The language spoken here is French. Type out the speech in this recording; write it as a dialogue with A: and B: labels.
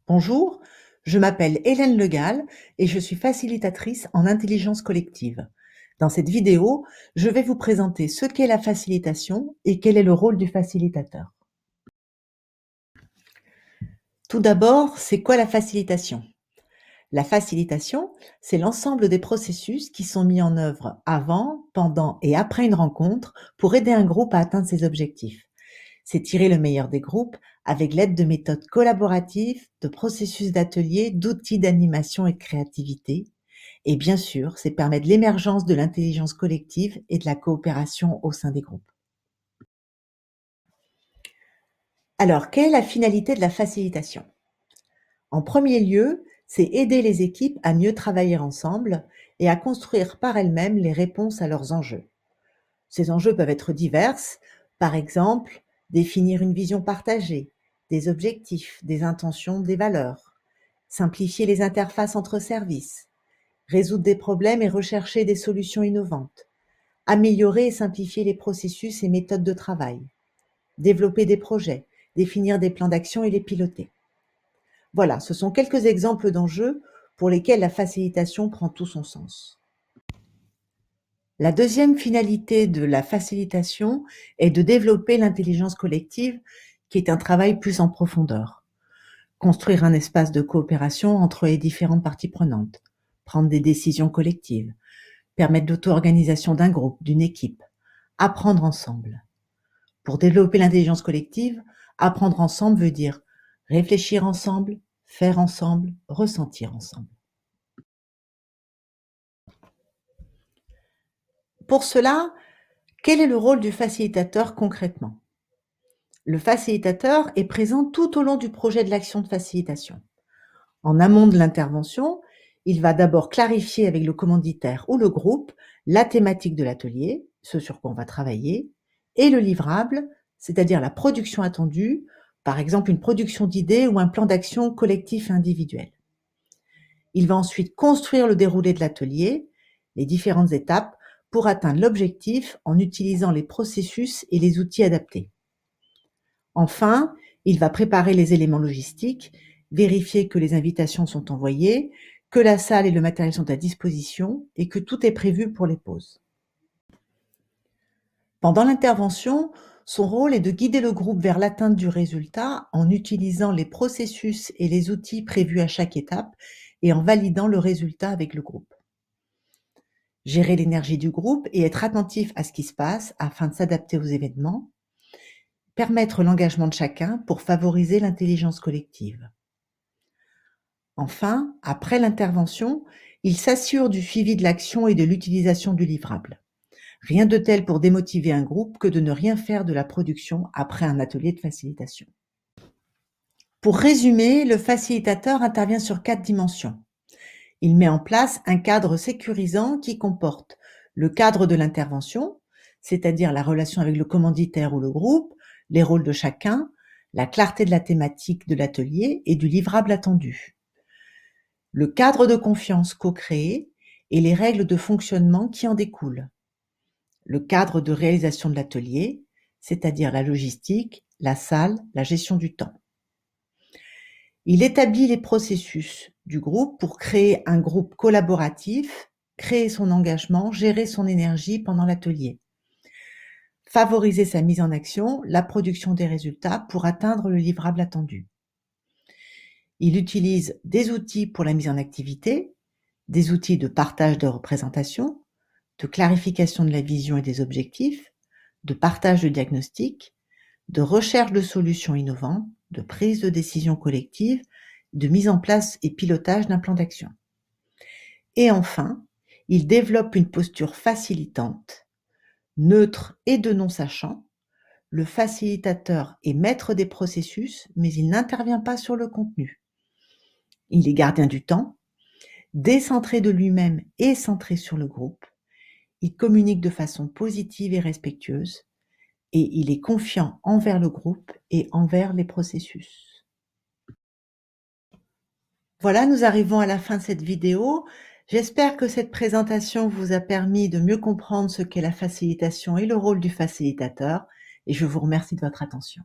A: Bonjour, je m'appelle Hélène Le Gall et je suis facilitatrice en intelligence collective. Dans cette vidéo, je vais vous présenter ce qu'est la facilitation et quel est le rôle du facilitateur. Tout d'abord, c'est quoi la facilitation? La facilitation, c'est l'ensemble des processus qui sont mis en œuvre avant, pendant et après une rencontre pour aider un groupe à atteindre ses objectifs. C'est tirer le meilleur des groupes avec l'aide de méthodes collaboratives, de processus d'atelier, d'outils d'animation et de créativité. Et bien sûr, c'est permettre l'émergence de l'intelligence collective et de la coopération au sein des groupes. Alors, quelle est la finalité de la facilitation? En premier lieu, c'est aider les équipes à mieux travailler ensemble et à construire par elles-mêmes les réponses à leurs enjeux. Ces enjeux peuvent être divers, par exemple, définir une vision partagée, des objectifs, des intentions, des valeurs, simplifier les interfaces entre services, résoudre des problèmes et rechercher des solutions innovantes, améliorer et simplifier les processus et méthodes de travail, développer des projets, définir des plans d'action et les piloter. Voilà, ce sont quelques exemples d'enjeux pour lesquels la facilitation prend tout son sens. La deuxième finalité de la facilitation est de développer l'intelligence collective, qui est un travail plus en profondeur. Construire un espace de coopération entre les différentes parties prenantes, prendre des décisions collectives, permettre l'auto-organisation d'un groupe, d'une équipe, apprendre ensemble. Pour développer l'intelligence collective, apprendre ensemble veut dire réfléchir ensemble, faire ensemble, ressentir ensemble. Pour cela, quel est le rôle du facilitateur concrètement? Le facilitateur est présent tout au long du projet de l'action de facilitation. En amont de l'intervention, il va d'abord clarifier avec le commanditaire ou le groupe la thématique de l'atelier, ce sur quoi on va travailler, et le livrable, c'est-à-dire la production attendue, par exemple une production d'idées ou un plan d'action collectif et individuel. Il va ensuite construire le déroulé de l'atelier, les différentes étapes, pour atteindre l'objectif en utilisant les processus et les outils adaptés. Enfin, il va préparer les éléments logistiques, vérifier que les invitations sont envoyées, que la salle et le matériel sont à disposition et que tout est prévu pour les pauses. Pendant l'intervention, son rôle est de guider le groupe vers l'atteinte du résultat en utilisant les processus et les outils prévus à chaque étape et en validant le résultat avec le groupe. Gérer l'énergie du groupe et être attentif à ce qui se passe afin de s'adapter aux événements. Permettre l'engagement de chacun pour favoriser l'intelligence collective. Enfin, après l'intervention, il s'assure du suivi de l'action et de l'utilisation du livrable. Rien de tel pour démotiver un groupe que de ne rien faire de la production après un atelier de facilitation. Pour résumer, le facilitateur intervient sur 4 dimensions. Il met en place un cadre sécurisant qui comporte le cadre de l'intervention, c'est-à-dire la relation avec le commanditaire ou le groupe, les rôles de chacun, la clarté de la thématique de l'atelier et du livrable attendu. Le cadre de confiance co-créé et les règles de fonctionnement qui en découlent. Le cadre de réalisation de l'atelier, c'est-à-dire la logistique, la salle, la gestion du temps. Il établit les processus du groupe pour créer un groupe collaboratif, créer son engagement, gérer son énergie pendant l'atelier. Favoriser sa mise en action, la production des résultats pour atteindre le livrable attendu. Il utilise des outils pour la mise en activité, des outils de partage de représentation, de clarification de la vision et des objectifs, de partage de diagnostic, de recherche de solutions innovantes, de prise de décision collective, de mise en place et pilotage d'un plan d'action. Et enfin, il développe une posture facilitante, neutre et de non-sachant. Le facilitateur est maître des processus, mais il n'intervient pas sur le contenu. Il est gardien du temps, décentré de lui-même et centré sur le groupe. Il communique de façon positive et respectueuse, et il est confiant envers le groupe et envers les processus. Voilà, nous arrivons à la fin de cette vidéo. J'espère que cette présentation vous a permis de mieux comprendre ce qu'est la facilitation et le rôle du facilitateur, et je vous remercie de votre attention.